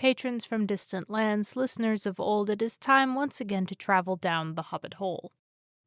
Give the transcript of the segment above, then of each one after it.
patrons from distant lands, listeners of old, it is time once again to travel down the Hobbit hole.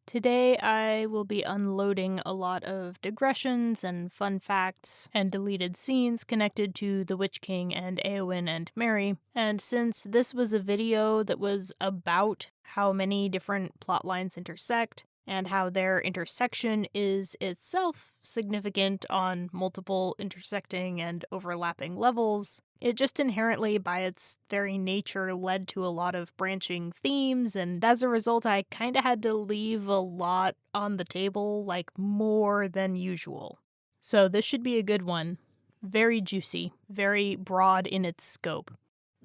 Today I will be unloading a lot of digressions and fun facts and deleted scenes connected to the Witch King and Éowyn and Merry, and since this was a video that was about how many different plot lines intersect, and how their intersection is itself significant on multiple intersecting and overlapping levels, it just inherently, by its very nature, led to a lot of branching themes, and as a result I kinda had to leave a lot on the table, like more than usual. So this should be a good one. Very juicy, very broad in its scope.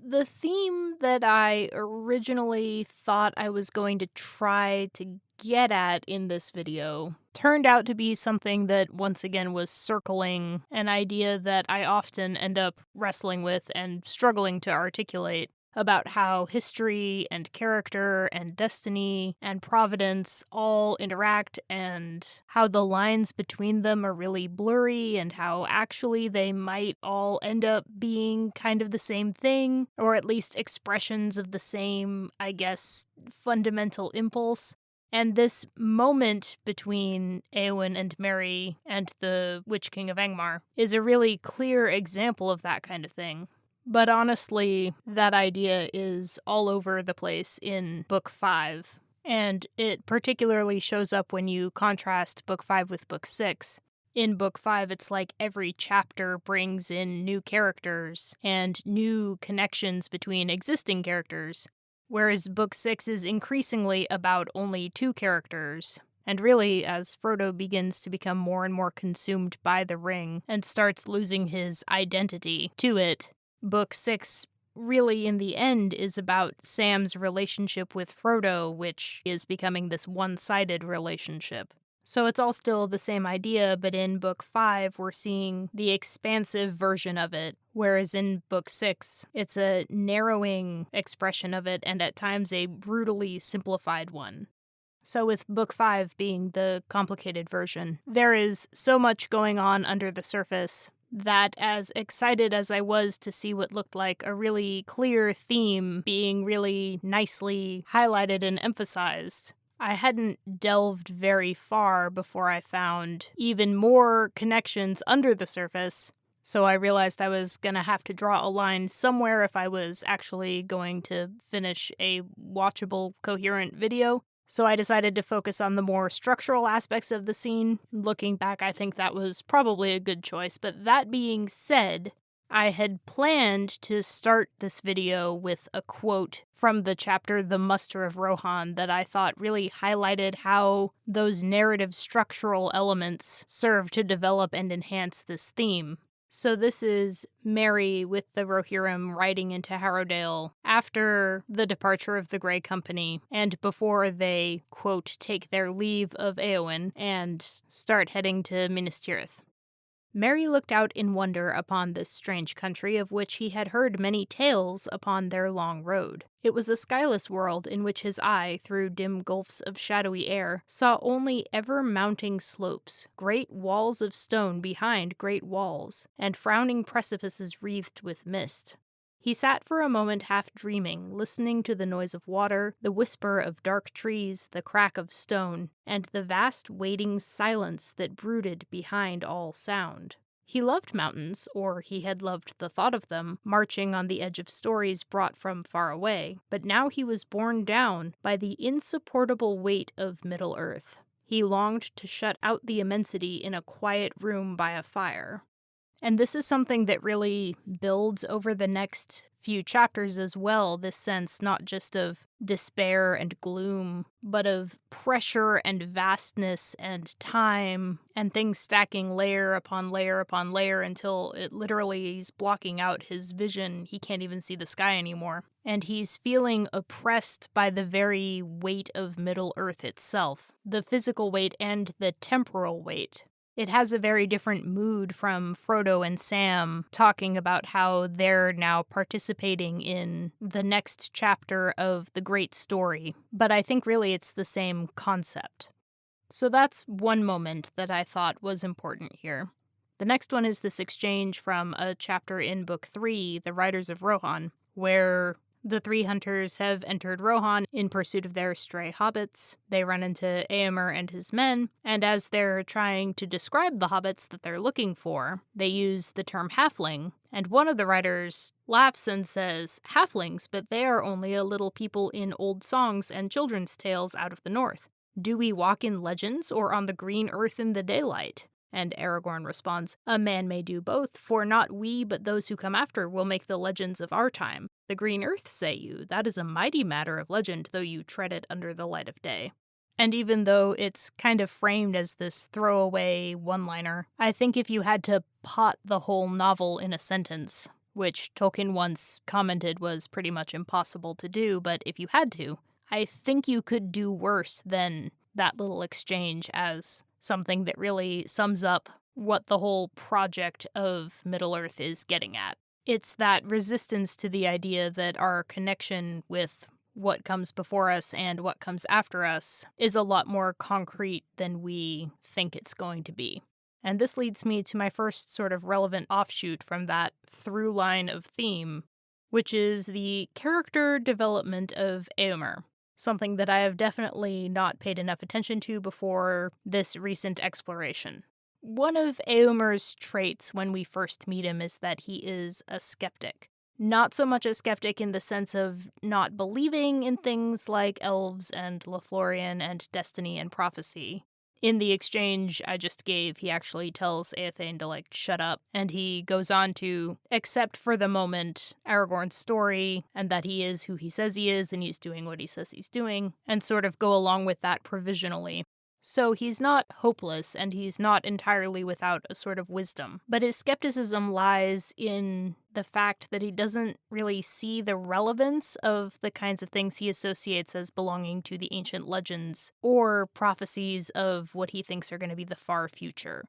The theme that I originally thought I was going to try to get at in this video turned out to be something that once again was circling an idea that I often end up wrestling with and struggling to articulate about how history and character and destiny and providence all interact and how the lines between them are really blurry and how actually they might all end up being kind of the same thing, or at least expressions of the same, I guess, fundamental impulse. And this moment between Éowyn and Merry and the Witch King of Angmar is a really clear example of that kind of thing. But honestly, that idea is all over the place in Book 5, and it particularly shows up when you contrast Book 5 with Book 6. In Book 5, it's like every chapter brings in new characters and new connections between existing characters, whereas Book 6 is increasingly about only two characters. And really, as Frodo begins to become more and more consumed by the ring and starts losing his identity to it, Book 6 really, in the end, is about Sam's relationship with Frodo, which is becoming this one-sided relationship. So it's all still the same idea, but in Book 5, we're seeing the expansive version of it, whereas in Book 6, it's a narrowing expression of it, and at times a brutally simplified one. So with Book 5 being the complicated version, there is so much going on under the surface that, as excited as I was to see what looked like a really clear theme being really nicely highlighted and emphasized, I hadn't delved very far before I found even more connections under the surface, so I realized I was gonna have to draw a line somewhere if I was actually going to finish a watchable, coherent video. So I decided to focus on the more structural aspects of the scene. Looking back, I think that was probably a good choice, but that being said, I had planned to start this video with a quote from the chapter The Muster of Rohan that I thought really highlighted how those narrative structural elements serve to develop and enhance this theme. So this is Merry with the Rohirrim riding into Harrowdale after the departure of the Grey Company and before they, quote, take their leave of Éowyn and start heading to Minas Tirith. Merry looked out in wonder upon this strange country of which he had heard many tales upon their long road. It was a skyless world in which his eye, through dim gulfs of shadowy air, saw only ever-mounting slopes, great walls of stone behind great walls, and frowning precipices wreathed with mist. He sat for a moment half dreaming, listening to the noise of water, the whisper of dark trees, the crack of stone, and the vast waiting silence that brooded behind all sound. He loved mountains, or he had loved the thought of them, marching on the edge of stories brought from far away, but now he was borne down by the insupportable weight of Middle-earth. He longed to shut out the immensity in a quiet room by a fire. And this is something that really builds over the next few chapters as well, this sense not just of despair and gloom, but of pressure and vastness and time, and things stacking layer upon layer upon layer until it literally is blocking out his vision. He can't even see the sky anymore. And he's feeling oppressed by the very weight of Middle-earth itself, the physical weight and the temporal weight. It has a very different mood from Frodo and Sam talking about how they're now participating in the next chapter of the great story, but I think really it's the same concept. So that's one moment that I thought was important here. The next one is this exchange from a chapter in Book 3, The Riders of Rohan, where the three hunters have entered Rohan in pursuit of their stray hobbits. They run into Eomer and his men, and as they're trying to describe the hobbits that they're looking for, they use the term halfling, and one of the writers laughs and says, "Halflings, but they are only a little people in old songs and children's tales out of the north. Do we walk in legends or on the green earth in the daylight?" And Aragorn responds, "A man may do both, for not we but those who come after will make the legends of our time. The green earth, say you, that is a mighty matter of legend, though you tread it under the light of day." And even though it's kind of framed as this throwaway one-liner, I think if you had to pot the whole novel in a sentence, which Tolkien once commented was pretty much impossible to do, but if you had to, I think you could do worse than that little exchange as something that really sums up what the whole project of Middle-earth is getting at. It's that resistance to the idea that our connection with what comes before us and what comes after us is a lot more concrete than we think it's going to be. And this leads me to my first sort of relevant offshoot from that through line of theme, which is the character development of Eomer. Something that I have definitely not paid enough attention to before this recent exploration. One of Eomer's traits when we first meet him is that he is a skeptic. Not so much a skeptic in the sense of not believing in things like elves and Lothlorien and destiny and prophecy. In the exchange I just gave, he actually tells Eothane to, shut up, and he goes on to accept for the moment Aragorn's story, and that he is who he says he is, and he's doing what he says he's doing, and sort of go along with that provisionally. So he's not hopeless, and he's not entirely without a sort of wisdom. But his skepticism lies in the fact that he doesn't really see the relevance of the kinds of things he associates as belonging to the ancient legends, or prophecies of what he thinks are going to be the far future.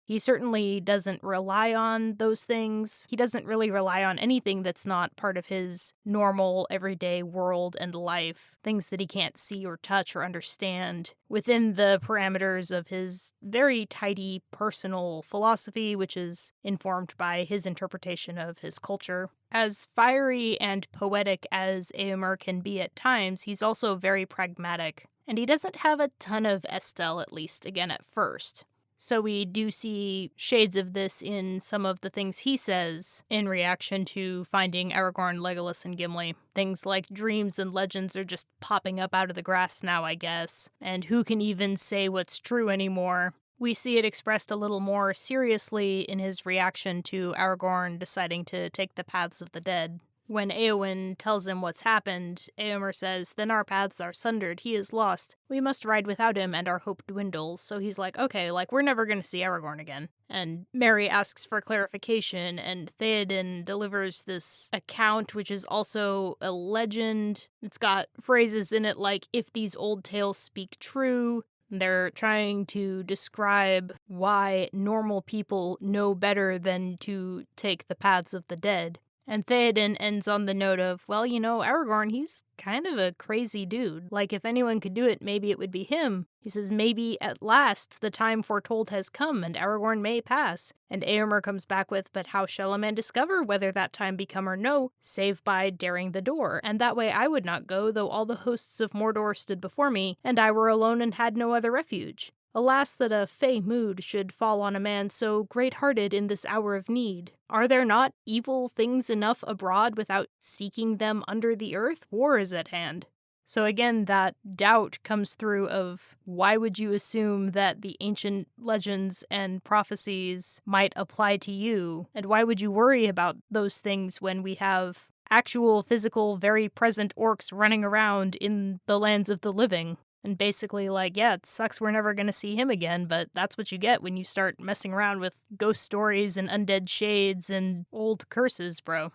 He certainly doesn't rely on those things. He doesn't really rely on anything that's not part of his normal, everyday world and life, things that he can't see or touch or understand, within the parameters of his very tidy personal philosophy, which is informed by his interpretation of his culture. As fiery and poetic as Eomer can be at times, he's also very pragmatic, and he doesn't have a ton of Estel, at least, again, at first. So we do see shades of this in some of the things he says in reaction to finding Aragorn, Legolas, and Gimli. Things like dreams and legends are just popping up out of the grass now, I guess, and who can even say what's true anymore? We see it expressed a little more seriously in his reaction to Aragorn deciding to take the paths of the dead. When Éowyn tells him what's happened, Éomer says, "Then our paths are sundered, he is lost. We must ride without him, and our hope dwindles." So he's like, okay, we're never gonna see Aragorn again. And Merry asks for clarification, and Theoden delivers this account, which is also a legend. It's got phrases in it like, "If these old tales speak true." They're trying to describe why normal people know better than to take the paths of the dead. And Theoden ends on the note of, well, Aragorn, he's kind of a crazy dude. If anyone could do it, maybe it would be him. He says, maybe at last the time foretold has come, and Aragorn may pass. And Éomer comes back with, but how shall a man discover whether that time be come or no, save by daring the door? And that way I would not go, though all the hosts of Mordor stood before me, and I were alone and had no other refuge. Alas, that a fey mood should fall on a man so great-hearted in this hour of need. Are there not evil things enough abroad without seeking them under the earth? War is at hand. So again, that doubt comes through of why would you assume that the ancient legends and prophecies might apply to you? And why would you worry about those things when we have actual, physical, very present orcs running around in the lands of the living? And basically yeah, it sucks we're never gonna see him again, but that's what you get when you start messing around with ghost stories and undead shades and old curses, bro.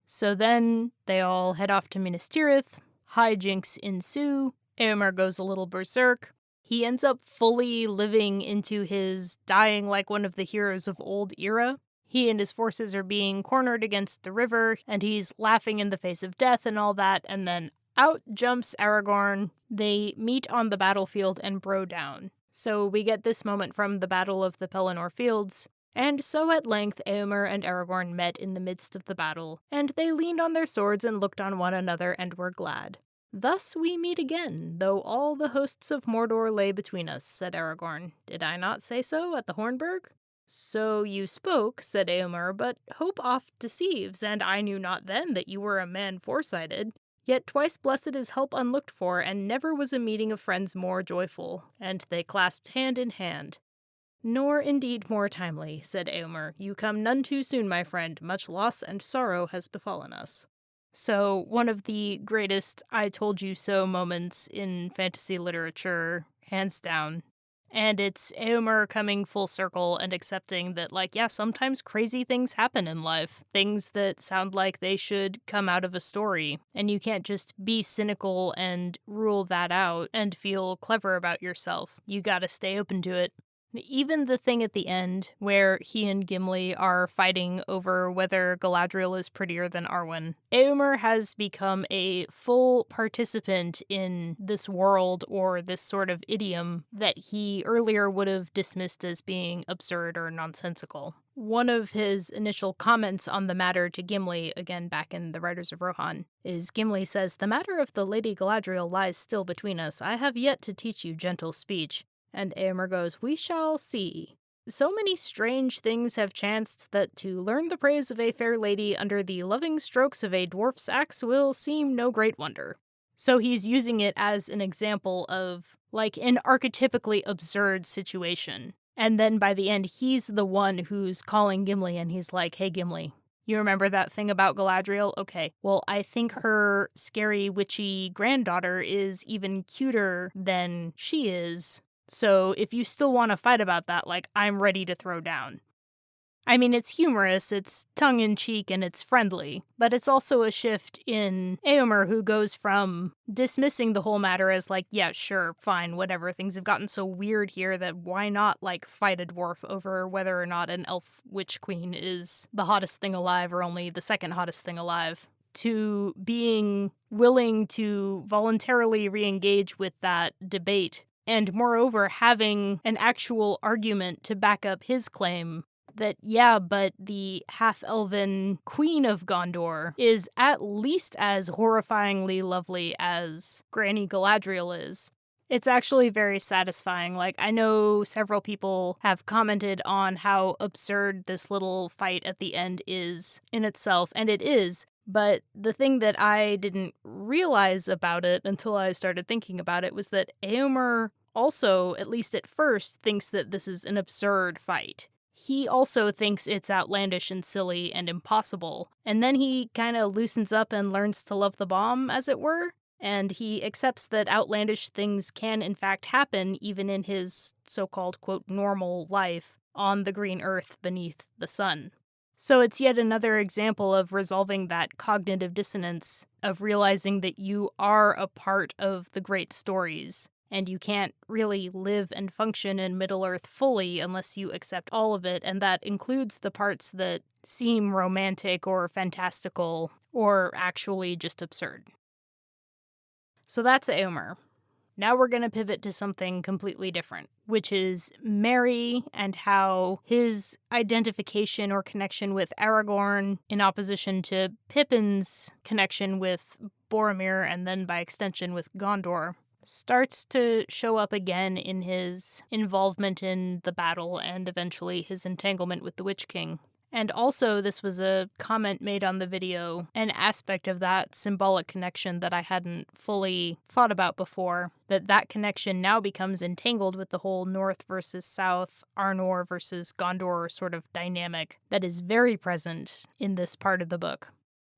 So then they all head off to Minas Tirith, hijinks ensue, Éomer goes a little berserk. He ends up fully living into his dying like one of the heroes of old era. He and his forces are being cornered against the river, and he's laughing in the face of death and all that, and then out jumps Aragorn. They meet on the battlefield and bro down. So we get this moment from the Battle of the Pelennor Fields. And so at length Eomer and Aragorn met in the midst of the battle, and they leaned on their swords and looked on one another and were glad. Thus we meet again, though all the hosts of Mordor lay between us, said Aragorn. Did I not say so at the Hornburg? So you spoke, said Eomer, but hope oft deceives, and I knew not then that you were a man foresighted. Yet twice blessed is help unlooked for, and never was a meeting of friends more joyful. And they clasped hand in hand. Nor indeed more timely, said Eomer. You come none too soon, my friend. Much loss and sorrow has befallen us. So, one of the greatest I told you so moments in fantasy literature, hands down. And it's Eomer coming full circle and accepting that, sometimes crazy things happen in life. Things that sound like they should come out of a story. And you can't just be cynical and rule that out and feel clever about yourself. You gotta stay open to it. Even the thing at the end, where he and Gimli are fighting over whether Galadriel is prettier than Arwen, Eomer has become a full participant in this world or this sort of idiom that he earlier would have dismissed as being absurd or nonsensical. One of his initial comments on the matter to Gimli, again back in The Riders of Rohan, is Gimli says, "The matter of the Lady Galadriel lies still between us. I have yet to teach you gentle speech." And Eomer goes, "We shall see. So many strange things have chanced that to learn the praise of a fair lady under the loving strokes of a dwarf's axe will seem no great wonder." So he's using it as an example of, an archetypically absurd situation. And then by the end, he's the one who's calling Gimli, and he's like, "Hey, Gimli, you remember that thing about Galadriel? Okay, well, I think her scary, witchy granddaughter is even cuter than she is. So if you still want to fight about that, I'm ready to throw down." I mean, it's humorous, it's tongue-in-cheek, and it's friendly, but it's also a shift in Eomer, who goes from dismissing the whole matter as yeah, sure, fine, whatever, things have gotten so weird here that why not, fight a dwarf over whether or not an elf witch queen is the hottest thing alive or only the second hottest thing alive, to being willing to voluntarily re-engage with that debate. And moreover, having an actual argument to back up his claim that, yeah, but the half-elven queen of Gondor is at least as horrifyingly lovely as Granny Galadriel is. It's actually very satisfying. I know several people have commented on how absurd this little fight at the end is in itself, and it is. But the thing that I didn't realize about it until I started thinking about it was that Eomer also, at least at first, thinks that this is an absurd fight. He also thinks it's outlandish and silly and impossible. And then he kind of loosens up and learns to love the bomb, as it were. And he accepts that outlandish things can in fact happen even in his so-called, quote, normal life on the green earth beneath the sun. So it's yet another example of resolving that cognitive dissonance, of realizing that you are a part of the great stories, and you can't really live and function in Middle-earth fully unless you accept all of it, and that includes the parts that seem romantic or fantastical or actually just absurd. So that's Eomer. Now we're going to pivot to something completely different, which is Merry and how his identification or connection with Aragorn, in opposition to Pippin's connection with Boromir and then by extension with Gondor, starts to show up again in his involvement in the battle and eventually his entanglement with the Witch King. And also, this was a comment made on the video, an aspect of that symbolic connection that I hadn't fully thought about before, that connection now becomes entangled with the whole North versus South, Arnor versus Gondor sort of dynamic that is very present in this part of the book.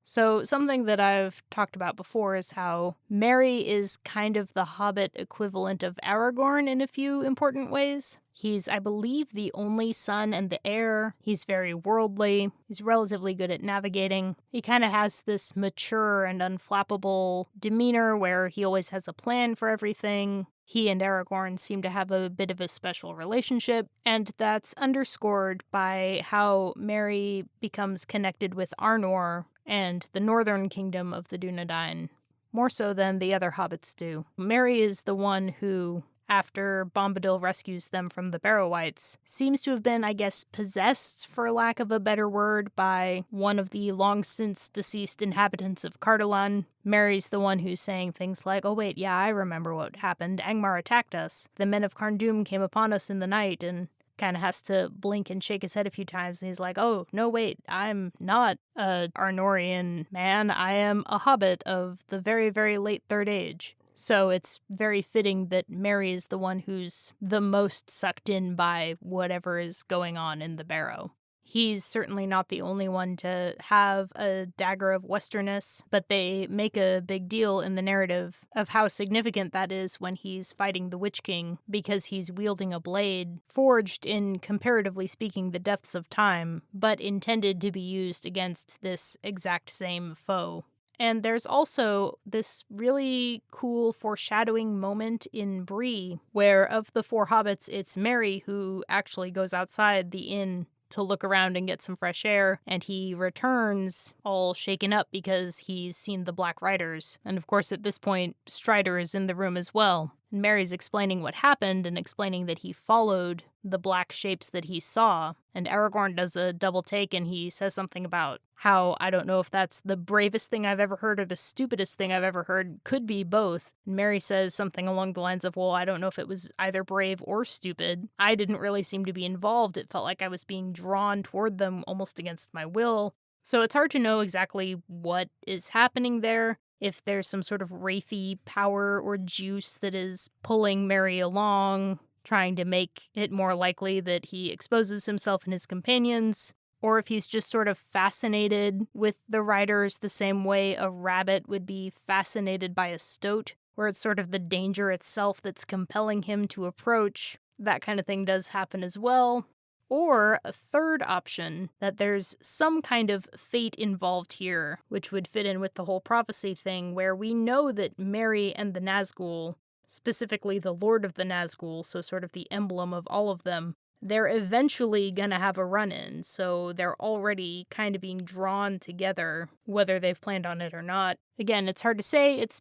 So something that I've talked about before is how Merry is kind of the Hobbit equivalent of Aragorn in a few important ways. He's, I believe, the only son and the heir. He's very worldly. He's relatively good at navigating. He kind of has this mature and unflappable demeanor where he always has a plan for everything. He and Aragorn seem to have a bit of a special relationship, and that's underscored by how Merry becomes connected with Arnor and the northern kingdom of the Dunedain, more so than the other hobbits do. Merry is the one who, after Bombadil rescues them from the Barrow-wights, seems to have been, I guess, possessed, for lack of a better word, by one of the long-since deceased inhabitants of Cardolan. Merry's the one who's saying things like, oh wait, yeah, I remember what happened. Angmar attacked us. The men of Carndum came upon us in the night, and kind of has to blink and shake his head a few times, and he's like, oh, no, wait, I'm not a Arnorian man. I am a hobbit of the very, very late Third Age. So it's very fitting that Merry is the one who's the most sucked in by whatever is going on in the Barrow. He's certainly not the only one to have a dagger of Westernness, but they make a big deal in the narrative of how significant that is when he's fighting the Witch King, because he's wielding a blade forged in, comparatively speaking, the depths of time, but intended to be used against this exact same foe. And there's also this really cool foreshadowing moment in Bree, where of the four hobbits, it's Merry who actually goes outside the inn to look around and get some fresh air, and he returns all shaken up because he's seen the Black Riders. And of course, at this point, Strider is in the room as well. And Merry's explaining what happened and explaining that he followed the black shapes that he saw. And Aragorn does a double take and he says something about how, I don't know if that's the bravest thing I've ever heard or the stupidest thing I've ever heard, could be both. And Merry says something along the lines of, well, I don't know if it was either brave or stupid. I didn't really seem to be involved. It felt like I was being drawn toward them almost against my will. So it's hard to know exactly what is happening there. If there's some sort of wraithy power or juice that is pulling Merry along, trying to make it more likely that he exposes himself and his companions, or if he's just sort of fascinated with the riders the same way a rabbit would be fascinated by a stoat, where it's sort of the danger itself that's compelling him to approach. That kind of thing does happen as well. Or a third option, that there's some kind of fate involved here, which would fit in with the whole prophecy thing, where we know that Merry and the Nazgul, specifically the Lord of the Nazgul, so sort of the emblem of all of them, they're eventually gonna have a run-in, so they're already kind of being drawn together, whether they've planned on it or not. Again, it's hard to say, it's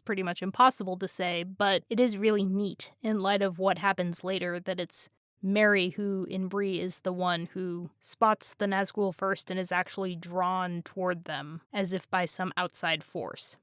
pretty much impossible to say, but it is really neat in light of what happens later that it's Merry who, in Bree, is the one who spots the Nazgul first and is actually drawn toward them, as if by some outside force.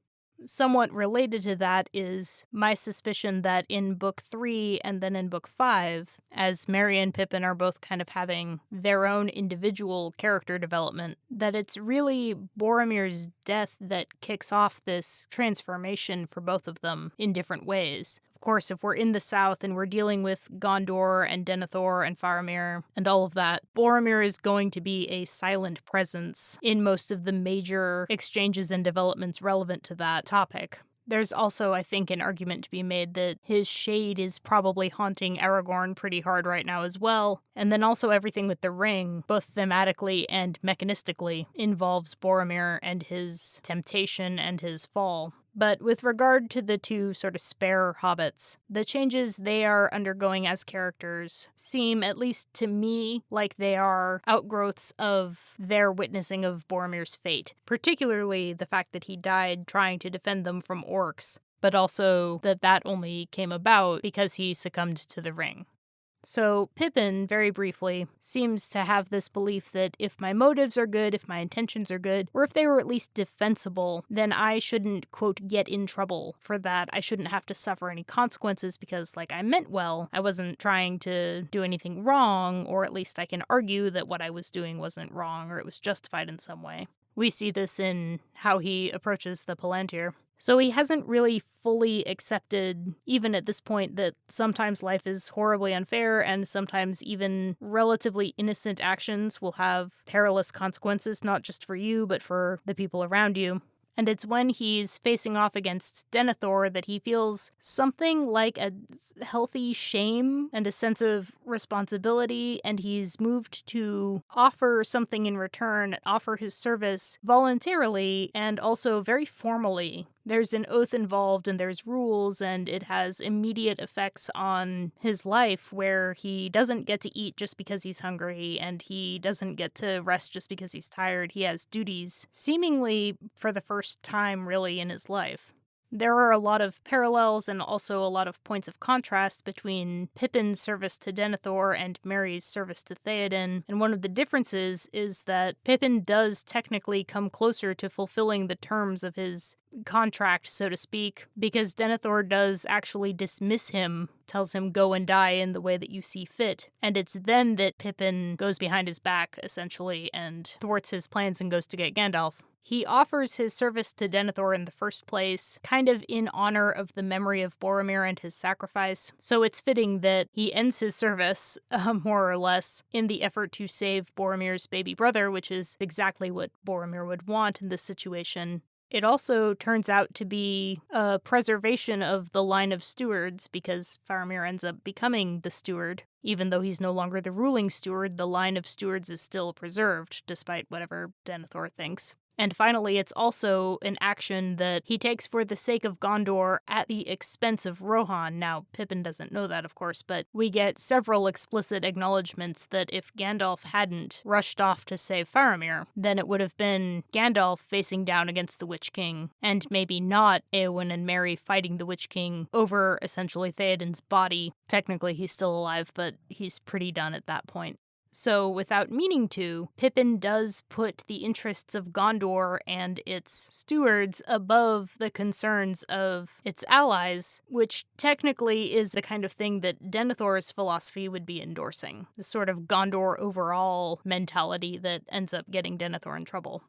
Somewhat related to that is my suspicion that in Book 3 and then in Book 5, as Merry and Pippin are both kind of having their own individual character development, that it's really Boromir's death that kicks off this transformation for both of them in different ways. Of course, if we're in the south and we're dealing with Gondor and Denethor and Faramir and all of that, Boromir is going to be a silent presence in most of the major exchanges and developments relevant to that topic. There's also, I think, an argument to be made that his shade is probably haunting Aragorn pretty hard right now as well. And then also everything with the ring, both thematically and mechanistically, involves Boromir and his temptation and his fall. But with regard to the two sort of spare hobbits, the changes they are undergoing as characters seem, at least to me, like they are outgrowths of their witnessing of Boromir's fate, particularly the fact that he died trying to defend them from orcs, but also that only came about because he succumbed to the ring. So Pippin, very briefly, seems to have this belief that if my motives are good, if my intentions are good, or if they were at least defensible, then I shouldn't, quote, get in trouble for that. I shouldn't have to suffer any consequences because, I meant well. I wasn't trying to do anything wrong, or at least I can argue that what I was doing wasn't wrong, or it was justified in some way. We see this in how he approaches the Palantir. So he hasn't really fully accepted, even at this point, that sometimes life is horribly unfair and sometimes even relatively innocent actions will have perilous consequences, not just for you, but for the people around you. And it's when he's facing off against Denethor that he feels something like a healthy shame and a sense of responsibility, and he's moved to offer something in return, offer his service voluntarily and also very formally. There's an oath involved and there's rules, and it has immediate effects on his life where he doesn't get to eat just because he's hungry and he doesn't get to rest just because he's tired. He has duties, seemingly for the first time really in his life. There are a lot of parallels and also a lot of points of contrast between Pippin's service to Denethor and Merry's service to Theoden, and one of the differences is that Pippin does technically come closer to fulfilling the terms of his contract, so to speak, because Denethor does actually dismiss him, tells him go and die in the way that you see fit, and it's then that Pippin goes behind his back, essentially, and thwarts his plans and goes to get Gandalf. He offers his service to Denethor in the first place, kind of in honor of the memory of Boromir and his sacrifice, so it's fitting that he ends his service, more or less, in the effort to save Boromir's baby brother, which is exactly what Boromir would want in this situation. It also turns out to be a preservation of the line of stewards, because Faramir ends up becoming the steward. Even though he's no longer the ruling steward, the line of stewards is still preserved, despite whatever Denethor thinks. And finally, it's also an action that he takes for the sake of Gondor at the expense of Rohan. Now, Pippin doesn't know that, of course, but we get several explicit acknowledgments that if Gandalf hadn't rushed off to save Faramir, then it would have been Gandalf facing down against the Witch King, and maybe not Eowyn and Merry fighting the Witch King over, essentially, Theoden's body. Technically, he's still alive, but he's pretty done at that point. So, without meaning to, Pippin does put the interests of Gondor and its stewards above the concerns of its allies, which technically is the kind of thing that Denethor's philosophy would be endorsing. The sort of Gondor overall mentality that ends up getting Denethor in trouble.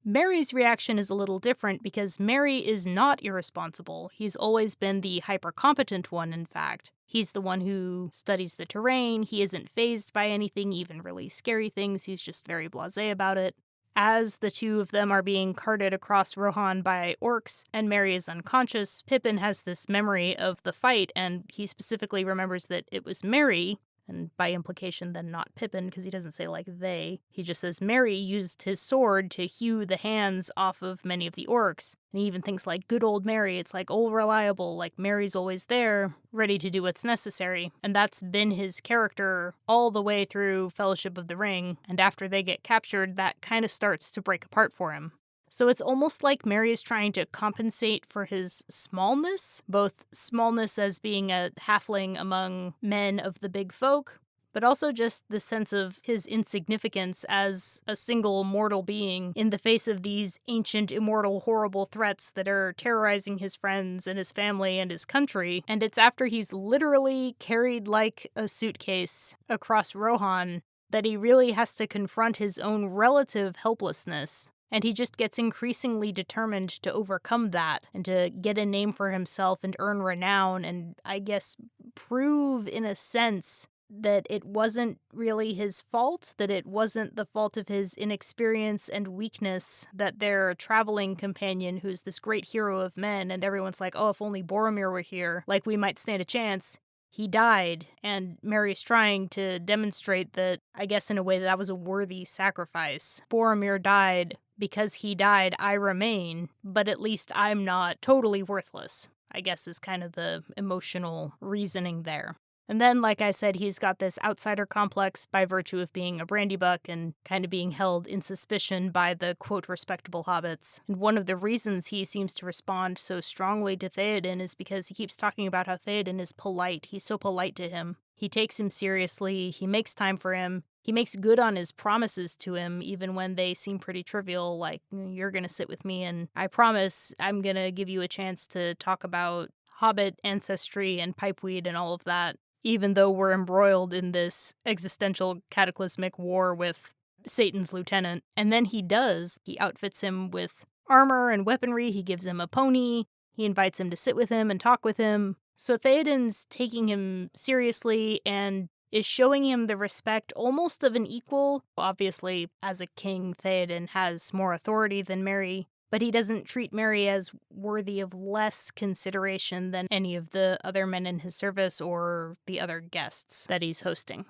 Merry's reaction is a little different because Merry is not irresponsible. He's always been the hyper-competent one, in fact. He's the one who studies the terrain, he isn't fazed by anything, even really scary things, he's just very blasé about it. As the two of them are being carted across Rohan by orcs, and Merry is unconscious, Pippin has this memory of the fight, and he specifically remembers that it was Merry, and by implication then not Pippin, because he doesn't say, like, they. He just says Merry used his sword to hew the hands off of many of the orcs. And he even thinks, like, good old Merry, it's like old reliable, like Merry's always there, ready to do what's necessary. And that's been his character all the way through Fellowship of the Ring, and after they get captured, that kind of starts to break apart for him. So it's almost like Merry is trying to compensate for his smallness, both smallness as being a halfling among men of the big folk, but also just the sense of his insignificance as a single mortal being in the face of these ancient, immortal, horrible threats that are terrorizing his friends and his family and his country. And it's after he's literally carried like a suitcase across Rohan that he really has to confront his own relative helplessness. And he just gets increasingly determined to overcome that and to get a name for himself and earn renown and, I guess, prove, in a sense, that it wasn't really his fault, that it wasn't the fault of his inexperience and weakness, that their traveling companion, who's this great hero of men, and everyone's like, oh, if only Boromir were here, like we might stand a chance. He died, and Merry's trying to demonstrate that, I guess in a way, that was a worthy sacrifice. Boromir died. Because he died, I remain, but at least I'm not totally worthless, I guess is kind of the emotional reasoning there. And then, like I said, he's got this outsider complex by virtue of being a brandybuck and kind of being held in suspicion by the, quote, respectable hobbits. And one of the reasons he seems to respond so strongly to Theoden is because he keeps talking about how Theoden is polite. He's so polite to him. He takes him seriously, he makes time for him. He makes good on his promises to him, even when they seem pretty trivial, like, you're gonna sit with me and I promise I'm gonna give you a chance to talk about Hobbit ancestry and pipeweed and all of that, even though we're embroiled in this existential cataclysmic war with Satan's lieutenant. And then he does. He outfits him with armor and weaponry, he gives him a pony, he invites him to sit with him and talk with him. So Theoden's taking him seriously and is showing him the respect almost of an equal. Obviously, as a king, Theoden has more authority than Merry, but he doesn't treat Merry as worthy of less consideration than any of the other men in his service or the other guests that he's hosting.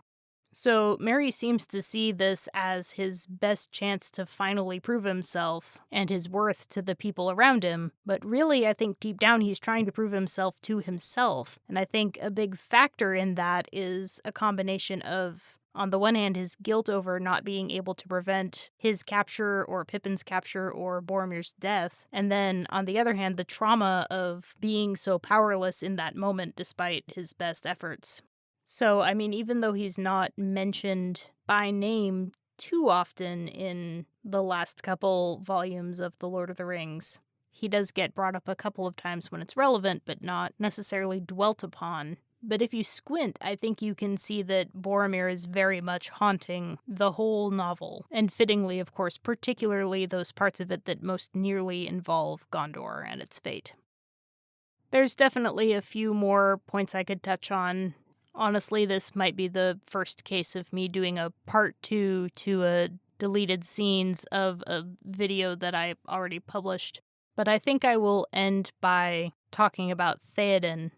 So Merry seems to see this as his best chance to finally prove himself and his worth to the people around him, but really I think deep down he's trying to prove himself to himself. And I think a big factor in that is a combination of On the one hand, his guilt over not being able to prevent his capture or Pippin's capture or Boromir's death, and then on the other hand, the trauma of being so powerless in that moment despite his best efforts. So, I mean, even though he's not mentioned by name too often in the last couple volumes of The Lord of the Rings, he does get brought up a couple of times when it's relevant, but not necessarily dwelt upon. But if you squint, I think you can see that Boromir is very much haunting the whole novel, and fittingly, of course, particularly those parts of it that most nearly involve Gondor and its fate. There's definitely a few more points I could touch on. Honestly, this might be the first case of me doing a part 2 to a deleted scenes of a video that I already published. But I think I will end by talking about Theoden.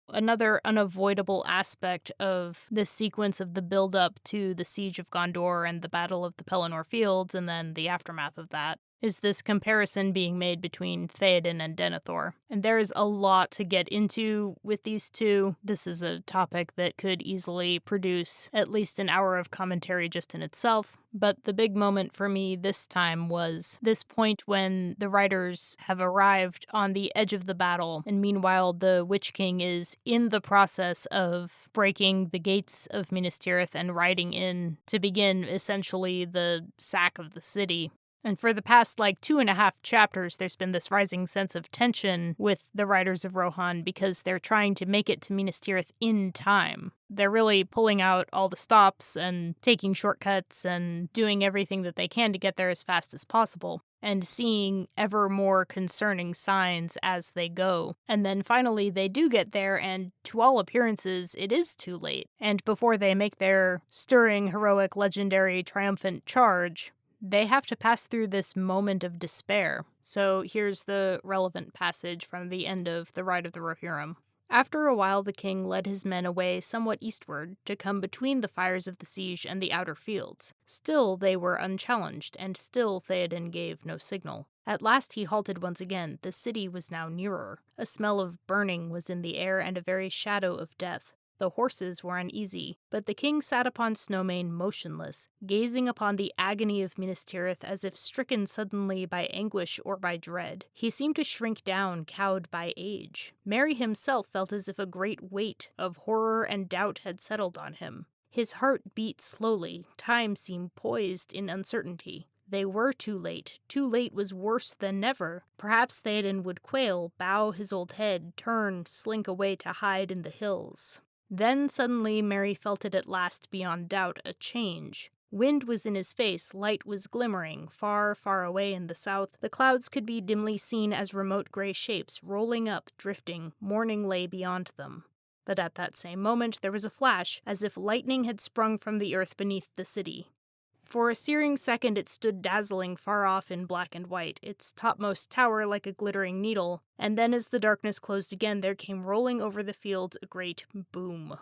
Another unavoidable aspect of this sequence of the build-up to the Siege of Gondor and the Battle of the Pelennor Fields, and then the aftermath of that, is this comparison being made between Theoden and Denethor. And there is a lot to get into with these two. This is a topic that could easily produce at least an hour of commentary just in itself. But the big moment for me this time was this point when the writers have arrived on the edge of the battle, and meanwhile the Witch King is in the process of breaking the gates of Minas Tirith and riding in to begin essentially the sack of the city. And for the past, 2.5 chapters, there's been this rising sense of tension with the writers of Rohan because they're trying to make it to Minas Tirith in time. They're really pulling out all the stops and taking shortcuts and doing everything that they can to get there as fast as possible, and seeing ever more concerning signs as they go. And then finally they do get there, and to all appearances, it is too late. And before they make their stirring, heroic, legendary, triumphant charge, they have to pass through this moment of despair. So here's the relevant passage from the end of The Ride of the Rohirrim. After a while the king led his men away somewhat eastward to come between the fires of the siege and the outer fields. Still they were unchallenged, and still Theoden gave no signal. At last he halted once again. The city was now nearer. A smell of burning was in the air and a very shadow of death. The horses were uneasy, but the king sat upon Snowmane motionless, gazing upon the agony of Minas Tirith as if stricken suddenly by anguish or by dread. He seemed to shrink down, cowed by age. Merry himself felt as if a great weight of horror and doubt had settled on him. His heart beat slowly. Time seemed poised in uncertainty. They were too late. Too late was worse than never. Perhaps Theoden would quail, bow his old head, turn, slink away to hide in the hills. Then suddenly Merry felt it at last beyond doubt, a change. Wind was in his face, light was glimmering. Far, far away in the south, the clouds could be dimly seen as remote gray shapes, rolling up, drifting. Morning lay beyond them. But at that same moment there was a flash, as if lightning had sprung from the earth beneath the city. For a searing second it stood dazzling far off in black and white, its topmost tower like a glittering needle, and then as the darkness closed again there came rolling over the fields a great boom.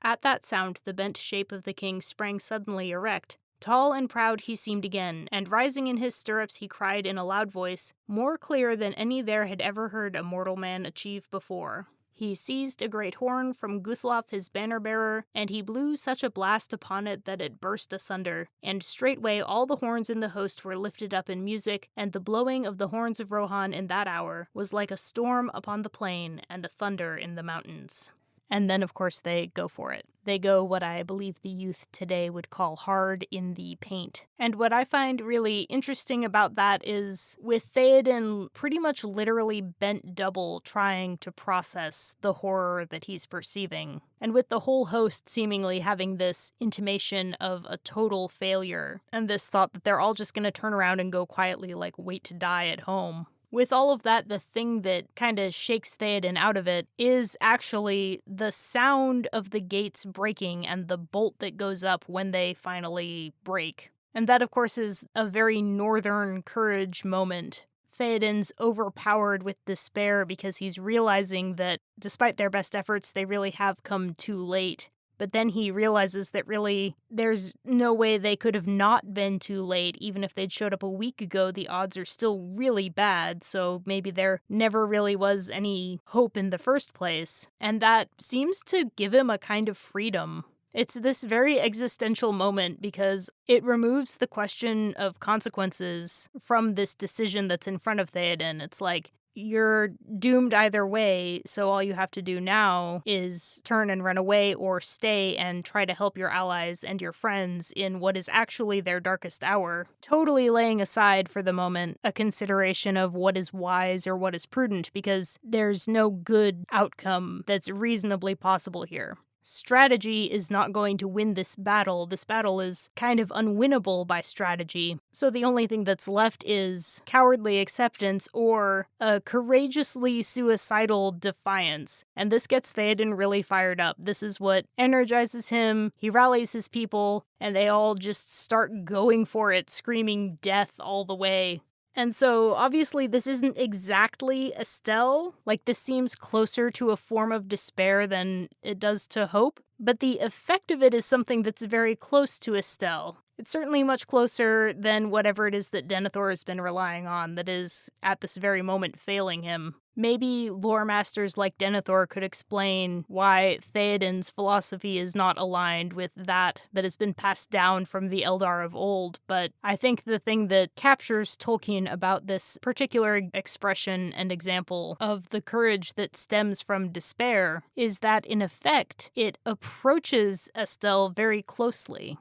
At that sound the bent shape of the king sprang suddenly erect. Tall and proud he seemed again, and rising in his stirrups he cried in a loud voice, more clear than any there had ever heard a mortal man achieve before. He seized a great horn from Guthlaf his banner-bearer, and he blew such a blast upon it that it burst asunder. And straightway all the horns in the host were lifted up in music, and the blowing of the horns of Rohan in that hour was like a storm upon the plain and a thunder in the mountains. And then, of course, they go for it. They go what I believe the youth today would call hard in the paint. And what I find really interesting about that is, with Theoden pretty much literally bent double trying to process the horror that he's perceiving, and with the whole host seemingly having this intimation of a total failure, and this thought that they're all just gonna turn around and go quietly wait to die at home. With all of that, the thing that kind of shakes Theoden out of it is actually the sound of the gates breaking and the bolt that goes up when they finally break. And that, of course, is a very northern courage moment. Theoden's overpowered with despair because he's realizing that, despite their best efforts, they really have come too late. But then he realizes that really there's no way they could have not been too late. Even if they'd showed up a week ago, the odds are still really bad, so maybe there never really was any hope in the first place. And that seems to give him a kind of freedom. It's this very existential moment because it removes the question of consequences from this decision that's in front of Theoden. It's like, you're doomed either way, so all you have to do now is turn and run away or stay and try to help your allies and your friends in what is actually their darkest hour, totally laying aside for the moment a consideration of what is wise or what is prudent, because there's no good outcome that's reasonably possible here. Strategy is not going to win this battle. This battle is kind of unwinnable by strategy. So the only thing that's left is cowardly acceptance or a courageously suicidal defiance. And this gets Theoden really fired up. This is what energizes him. He rallies his people, and they all just start going for it, screaming death all the way. And so, obviously, this isn't exactly Estel. Like, this seems closer to a form of despair than it does to hope. But the effect of it is something that's very close to Estel. It's certainly much closer than whatever it is that Denethor has been relying on that is, at this very moment, failing him. Maybe lore masters like Denethor could explain why Theoden's philosophy is not aligned with that has been passed down from the Eldar of old, but I think the thing that captures Tolkien about this particular expression and example of the courage that stems from despair is that, in effect, it approaches Estel very closely.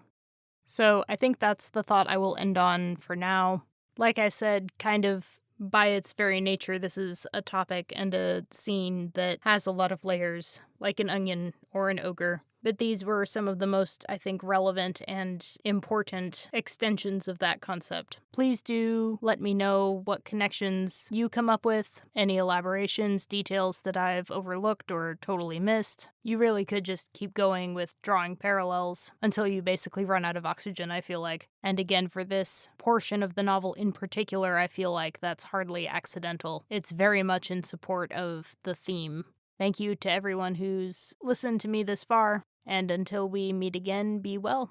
So I think that's the thought I will end on for now. Like I said, kind of by its very nature, this is a topic and a scene that has a lot of layers, like an onion or an ogre. But these were some of the most, I think, relevant and important extensions of that concept. Please do let me know what connections you come up with, any elaborations, details that I've overlooked or totally missed. You really could just keep going with drawing parallels until you basically run out of oxygen, I feel like. And again, for this portion of the novel in particular, I feel like that's hardly accidental. It's very much in support of the theme. Thank you to everyone who's listened to me this far. And until we meet again, be well.